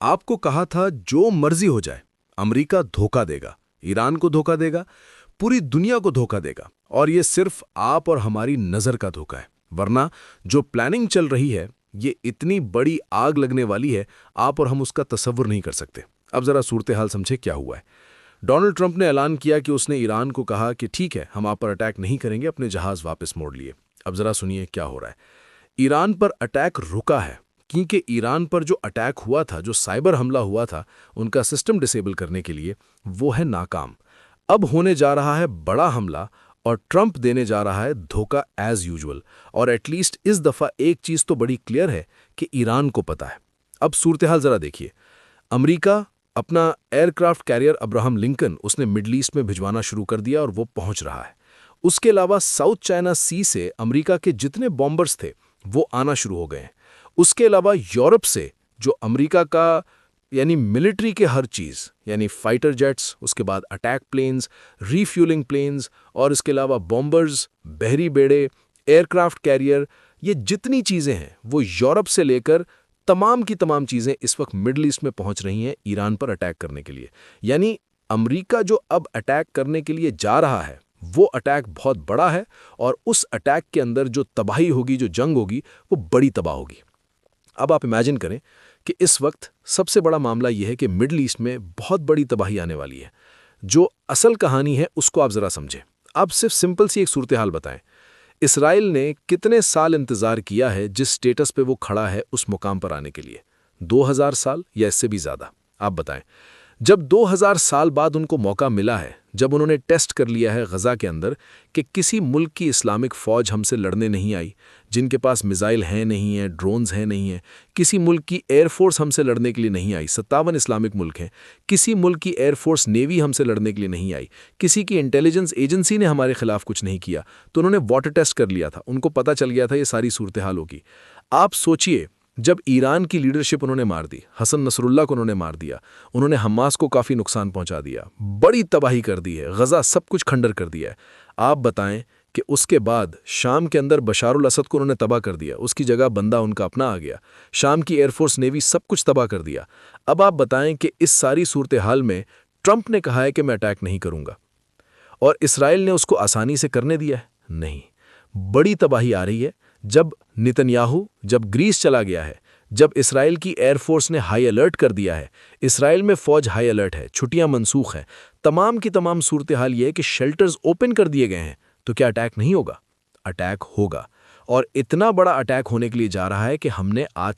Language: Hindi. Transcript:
आपको कहा था जो मर्जी हो जाए, अमेरिका धोखा देगा, ईरान को धोखा देगा, पूरी दुनिया को धोखा देगा, और ये सिर्फ आप और हमारी नजर का धोखा है। वरना जो प्लानिंग चल रही है, ये इतनी बड़ी आग लगने वाली है, आप और हम उसका तसव्वुर नहीं कर सकते। अब जरा सूरत हाल समझे क्या हुआ है। डोनाल्ड ट्रंप ने ऐलान किया कि उसने ईरान को कहा कि ठीक है, हम आप पर अटैक नहीं करेंगे, अपने जहाज वापस मोड़ लिए। अब जरा सुनिए क्या हो रहा है। ईरान पर अटैक रुका है क्योंकि ईरान पर जो अटैक हुआ था, जो साइबर हमला हुआ था उनका सिस्टम डिसेबल करने के लिए, वो है नाकाम। अब होने जा रहा है बड़ा हमला और ट्रंप देने जा रहा है धोखा एज यूजुअल। और एटलीस्ट इस दफा एक चीज तो बड़ी क्लियर है कि ईरान को पता है। अब सूरत हाल जरा देखिए। अमेरिका अपना एयरक्राफ्ट कैरियर अब्राहम लिंकन उसने मिडल ईस्ट में भिजवाना शुरू कर दिया और वो पहुंच रहा है। उसके अलावा साउथ चाइना सी से अमेरिका के जितने बॉम्बर्स थे वो आना शुरू हो गए हैं। उसके अलावा यूरोप से जो अमेरिका का यानी मिलिट्री के हर चीज़, यानी फाइटर जेट्स, उसके बाद अटैक प्लेन्स, रीफ्यूलिंग प्लेन्स, और इसके अलावा बॉम्बर्स, बहरी बेड़े, एयरक्राफ्ट कैरियर, ये जितनी चीज़ें हैं वो यूरोप से लेकर तमाम की तमाम चीज़ें इस वक्त मिडल ईस्ट में पहुंच रही हैं ईरान पर अटैक करने के लिए। यानी अमेरिका जो अब अटैक करने के लिए जा रहा है वो अटैक बहुत बड़ा है, और उस अटैक के अंदर जो तबाही होगी, जो जंग होगी, वो बड़ी तबाह होगी। अब आप इमेजिन करें कि इस वक्त सबसे बड़ा मामला यह है कि मिडल ईस्ट में बहुत बड़ी तबाही आने वाली है। जो असल कहानी है उसको आप ज़रा समझें। आप सिर्फ सिंपल सी एक सूरत हाल बताएं। इसराइल ने कितने साल इंतज़ार किया है जिस स्टेटस पे वो खड़ा है उस मुकाम पर आने के लिए? 2000 साल या इससे भी ज़्यादा? आप बताएं। जब 2000 साल बाद उनको मौका मिला है, जब उन्होंने टेस्ट कर लिया है गज़ा के अंदर कि किसी मुल्क की इस्लामिक फ़ौज हमसे लड़ने नहीं आई, जिनके पास मिसाइल हैं नहीं हैं, ड्रोन्स हैं नहीं हैं, किसी मुल्क की एयरफोर्स हमसे लड़ने के लिए नहीं आई, 57 इस्लामिक मुल्क हैं, किसी मुल्क की एयरफोर्स नेवी हमसे लड़ने के लिए नहीं आई, किसी की इंटेलिजेंस एजेंसी ने हमारे खिलाफ कुछ नहीं किया, तो उन्होंने वाटर टेस्ट कर लिया था, उनको पता चल गया था ये सारी सूरत हाल होगी। आप सोचिए, जब ईरान की लीडरशिप उन्होंने मार दी, हसन नसरुल्लाह को उन्होंने मार दिया, उन्होंने हमास को काफ़ी नुकसान पहुंचा दिया, बड़ी तबाही कर दी है, गज़ा सब कुछ खंडर कर दिया है। आप बताएं कि उसके बाद शाम के अंदर बशारुल असद को उन्होंने तबाह कर दिया, उसकी जगह बंदा उनका अपना आ गया, शाम की एयरफोर्स नेवी सब कुछ तबाह कर दिया। अब आप बताएं कि इस सारी सूरत हाल में ट्रंप ने कहा है कि मैं अटैक नहीं करूंगा, और इसराइल ने उसको आसानी से करने दिया है? नहीं, बड़ी तबाही आ रही है। जब नेतन्याहू, जब ग्रीस चला गया है, जब इसराइल की एयरफोर्स ने हाई अलर्ट कर दिया है, इसराइल में फौज हाई अलर्ट है, छुट्टियां मनसूख हैं, तमाम की तमाम सूरत हाल ये है कि शेल्टर्स ओपन कर दिए गए हैं, तो क्या अटैक नहीं होगा? अटैक होगा, और इतना बड़ा अटैक होने के लिए जा रहा है कि हमने आज